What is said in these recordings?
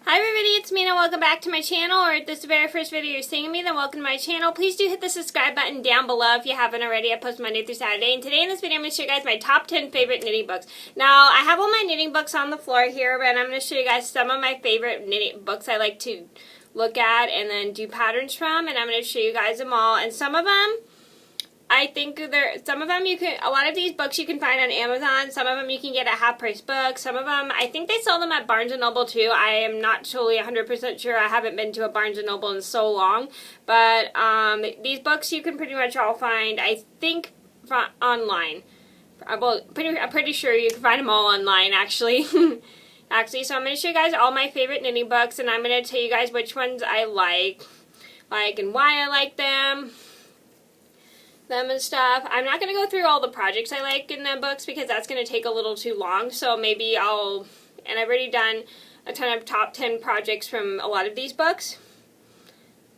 Hi everybody, it's Mena. Welcome back to my channel, or if this is the very first video you're seeing me, then welcome to my channel. Please do hit the subscribe button down below if you haven't already. I post Monday through Saturday, and today in this video I'm going to show you guys my top 10 favorite knitting books. Now, I have all my knitting books on the floor here, but I'm going to show you guys some of my favorite knitting books I like to look at and then do patterns from, and I'm going to show you guys them all. And some of them, I think a lot of these books you can find on Amazon. Some of them you can get at half-price books. Some of them, I think they sell them at Barnes & Noble too. I am not totally 100% sure. I haven't been to a Barnes & Noble in so long. But these books you can pretty much all find, I think, online. I'm pretty sure you can find them all online, actually. So I'm going to show you guys all my favorite knitting books, and I'm going to tell you guys which ones I like and why I like them and stuff. I'm not going to go through all the projects I like in the books because that's going to take a little too long, so maybe and I've already done a ton of top 10 projects from a lot of these books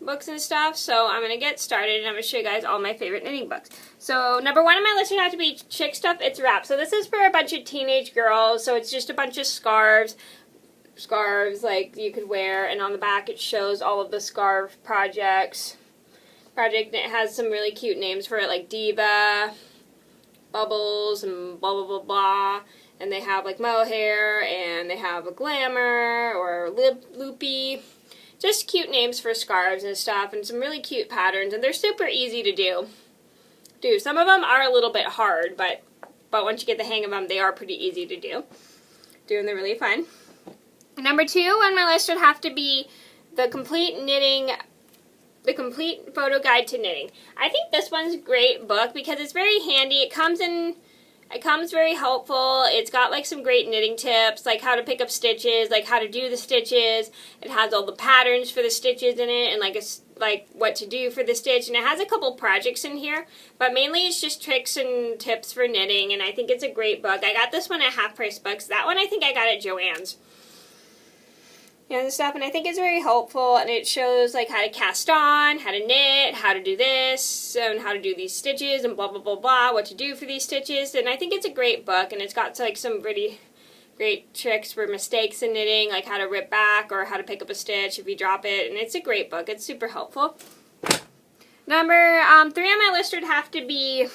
and stuff, so I'm going to get started and I'm going to show you guys all my favorite knitting books. So number one on my list would have to be Chick Stuff It's Wrapped. So this is for a bunch of teenage girls, so it's just a bunch of scarves like you could wear, and on the back it shows all of the scarf project, and it has some really cute names for it, like Diva, Bubbles, and blah blah blah blah. And they have like mohair, and they have a glamour or loopy. Just cute names for scarves and stuff, and some really cute patterns, and they're super easy to do. Some of them are a little bit hard, but once you get the hang of them, they are pretty easy to do. And they're really fun. Number two on my list would have to be the complete photo guide to knitting. I think this one's a great book because it's very handy. It comes very helpful. It's got like some great knitting tips, like how to pick up stitches, like how to do the stitches. It has all the patterns for the stitches in it, and like what to do for the stitch. And it has a couple projects in here, but mainly it's just tricks and tips for knitting. And I think it's a great book. I got this one at Half Price Books. That one I think I got at Joann's. And stuff, and I think it's very helpful, and it shows like how to cast on, how to knit, how to do this, and how to do these stitches, and blah blah blah blah, what to do for these stitches. And I think it's a great book, and it's got like some really great tricks for mistakes in knitting, like how to rip back or how to pick up a stitch if you drop it, and it's a great book. It's super helpful. Number three on my list would have to be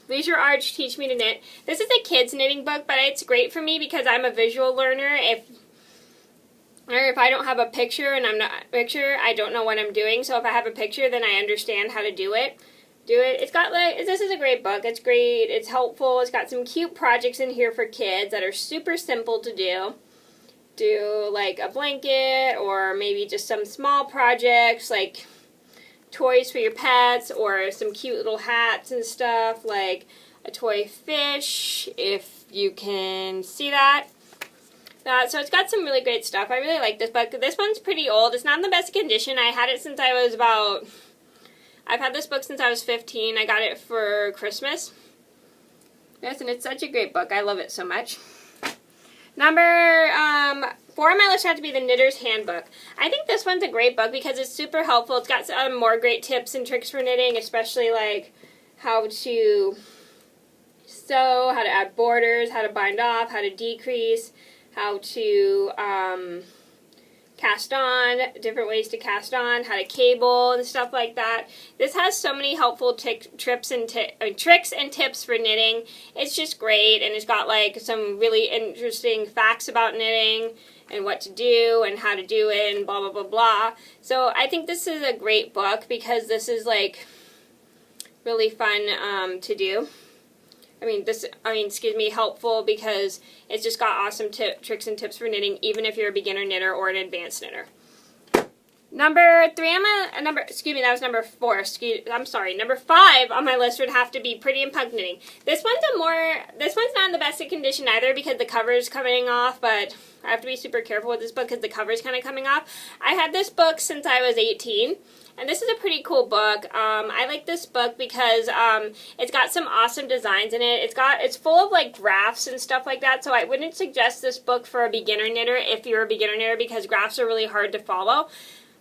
Leisure Arch Teach Me to Knit. This is a kid's knitting book, but it's great for me because I'm a visual learner. If I don't have a picture and I don't know what I'm doing. So if I have a picture, then I understand how to do it. It's got this is a great book. It's great. It's helpful. It's got some cute projects in here for kids that are super simple to do. Do like a blanket, or maybe just some small projects like toys for your pets, or some cute little hats and stuff, like a toy fish, if you can see that. So it's got some really great stuff. I really like this book. This one's pretty old. It's not in the best condition. I had it since I was I've had this book since I was 15. I got it for Christmas. Yes, and it's such a great book. I love it so much. Number 4 on my list had to be the Knitter's Handbook. I think this one's a great book because it's super helpful. It's got some more great tips and tricks for knitting, especially like how to sew, how to add borders, how to bind off, how to decrease, how to cast on, different ways to cast on, how to cable and stuff like that. This has so many helpful tricks and tips for knitting. It's just great, and it's got like some really interesting facts about knitting and what to do and how to do it and blah blah blah blah. So I think this is a great book because this is like really fun to do. Helpful because it's just got awesome tricks and tips for knitting, even if you're a beginner knitter or an advanced knitter. Number 4. Number 5 on my list would have to be Pretty in Punk Knitting. This one's not in the best of condition either because the cover is coming off, but I have to be super careful with this book because the cover is kind of coming off. I had this book since I was 18. And this is a pretty cool book. I like this book because it's got some awesome designs in it. It's full of like graphs and stuff like that. So I wouldn't suggest this book for a beginner knitter if you're a beginner knitter because graphs are really hard to follow.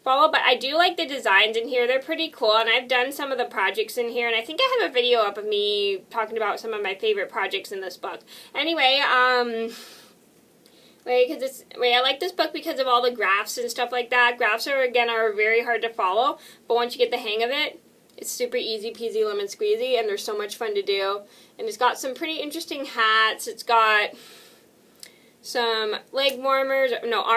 But I do like the designs in here. They're pretty cool, and I've done some of the projects in here, and I think I have a video up of me talking about some of my favorite projects in this book. Anyway, I like this book because of all the graphs and stuff like that. Graphs are very hard to follow, but once you get the hang of it, it's super easy peasy lemon squeezy, and they're so much fun to do. And it's got some pretty interesting hats. It's got some arm warmers, not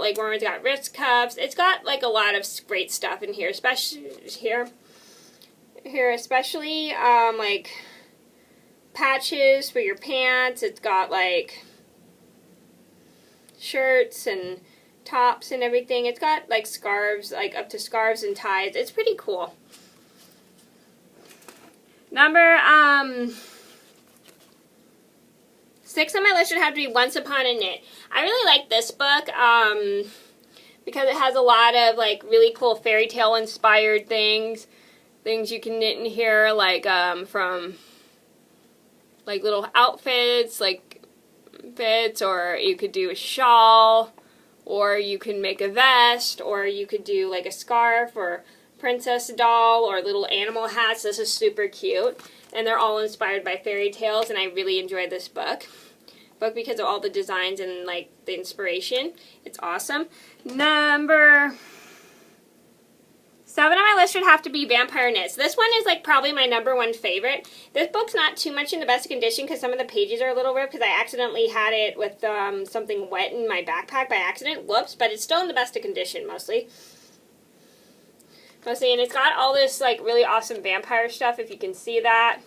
leg warmers. It's got wrist cuffs. It's got like a lot of great stuff in here, especially like patches for your pants. It's got like shirts and tops and everything. It's got like scarves, like up to scarves and ties. It's pretty cool. Number 6 on my list would have to be Once Upon a Knit. I really like this book because it has a lot of like really cool fairy tale inspired things you can knit in here, like from like little outfits, like fits, or you could do a shawl, or you can make a vest, or you could do like a scarf or princess doll or little animal hats. This is super cute, and they're all inspired by fairy tales, and I really enjoyed this book because of all the designs and like the inspiration. It's awesome. Number 7 on my list would have to be Vampire Knits. This one is like probably my number 1 favorite. This book's not too much in the best condition because some of the pages are a little ripped because I accidentally had it with something wet in my backpack by accident. Whoops, but it's still in the best of condition mostly. And it's got all this like really awesome vampire stuff, if you can see that.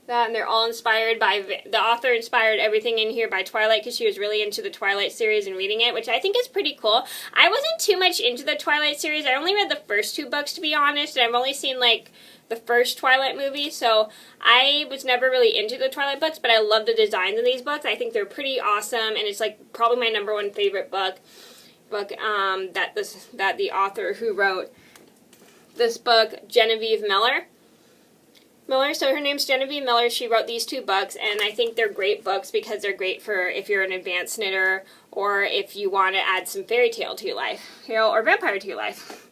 And they're all inspired by, the author inspired everything in here by Twilight because she was really into the Twilight series and reading it, which I think is pretty cool. I wasn't too much into the Twilight series. I only read the first 2 books, to be honest, and I've only seen like the first Twilight movie, so I was never really into the Twilight books, but I love the designs in these books. I think they're pretty awesome, and it's like probably my number 1 favorite book that the author who wrote this book, Genevieve Miller. So her name's Genevieve Miller. She wrote these 2 books, and I think they're great books because they're great for if you're an advanced knitter or if you want to add some fairy tale to your life, or vampire to your life.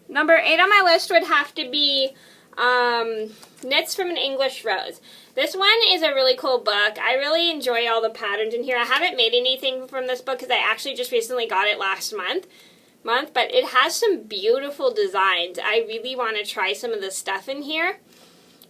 Number 8 on my list would have to be Knits from an English Rose. This one is a really cool book. I really enjoy all the patterns in here. I haven't made anything from this book because I actually just recently got it last month, but it has some beautiful designs. I really want to try some of the stuff in here.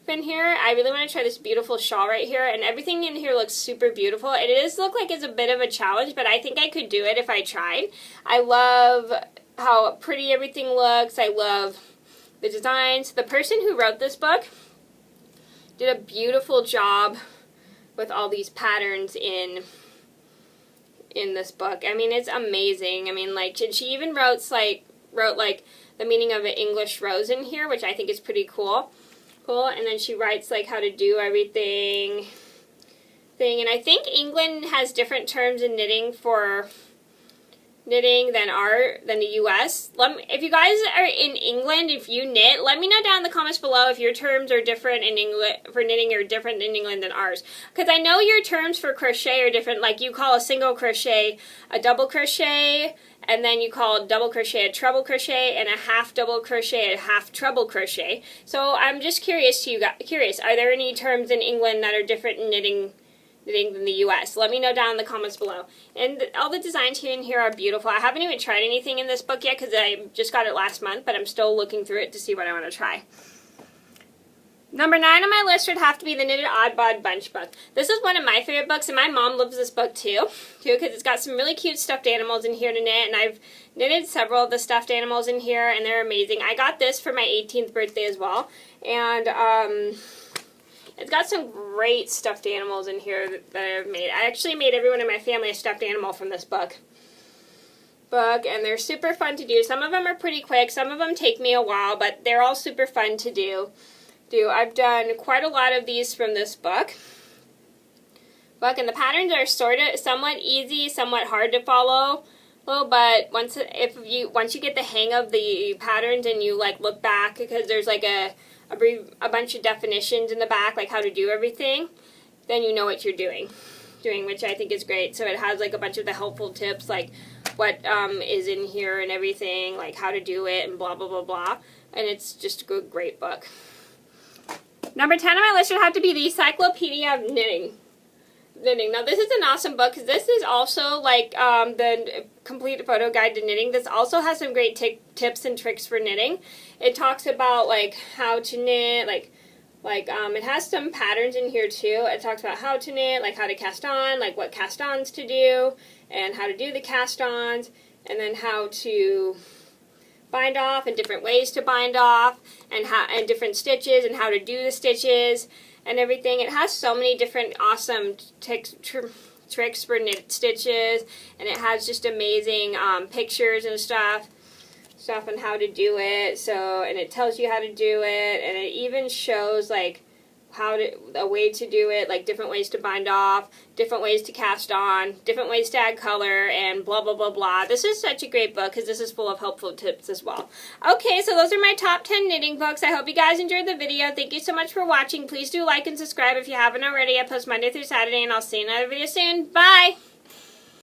I really want to try this beautiful shawl right here, and everything in here looks super beautiful. It does look like it's a bit of a challenge, but I think I could do it if I tried. I love how pretty everything looks. I love the designs. The person who wrote this book did a beautiful job with all these patterns in this book. I mean, it's amazing. I mean, like, she even wrote like the meaning of an English rose in here, which I think is pretty cool. And then she writes like how to do everything. And I think England has different terms in knitting for knitting than the U.S. If you guys are in England, if you knit, let me know down in the comments below if your terms are different in England for knitting are different in England than ours. Because I know your terms for crochet are different. Like you call a single crochet a double crochet, and then you call a double crochet a treble crochet, and a half double crochet a half treble crochet. So I'm just curious. Are there any terms in England that are different in knitting than the U.S.? Let me know down in the comments below. And all the designs here and here are beautiful. I haven't even tried anything in this book yet because I just got it last month, but I'm still looking through it to see what I want to try. Number 9 on my list would have to be the Knitted Odd Bod Bunch book. This is one of my favorite books, and my mom loves this book too, because it's got some really cute stuffed animals in here to knit, and I've knitted several of the stuffed animals in here, and they're amazing. I got this for my 18th birthday as well, and it's got some great stuffed animals in here that I've made. I actually made everyone in my family a stuffed animal from this book, and they're super fun to do. Some of them are pretty quick, some of them take me a while, but they're all super fun to do. I've done quite a lot of these from this book, and the patterns are somewhat easy, somewhat hard to follow. But once you get the hang of the patterns and you like look back, because there's like a bunch of definitions in the back, like how to do everything, then you know what you're doing, which I think is great. So it has like a bunch of the helpful tips, like what is in here and everything, like how to do it and blah blah blah blah. And it's just a great book. Number 10 on my list would have to be the Encyclopedia of Knitting. Now this is an awesome book because this is also like the complete photo guide to knitting. This also has some great tips and tricks for knitting. It talks about like how to knit, it has some patterns in here too. It talks about how to knit, like how to cast on, like what cast-ons to do, and how to do the cast-ons, and then how to bind off and different ways to bind off, and different stitches and how to do the stitches and everything. It has so many different awesome tricks for knit stitches, and it has just amazing pictures and stuff on how to do it. So, and it tells you how to do it, and it even shows like a way to do it, like different ways to bind off, different ways to cast on, different ways to add color, and blah blah blah blah. This is such a great book because this is full of helpful tips as well. Okay, so those are my top 10 knitting books. I hope you guys enjoyed the video. Thank you so much for watching. Please do like and subscribe if you haven't already. I post Monday through Saturday, and I'll see you in another video soon. Bye!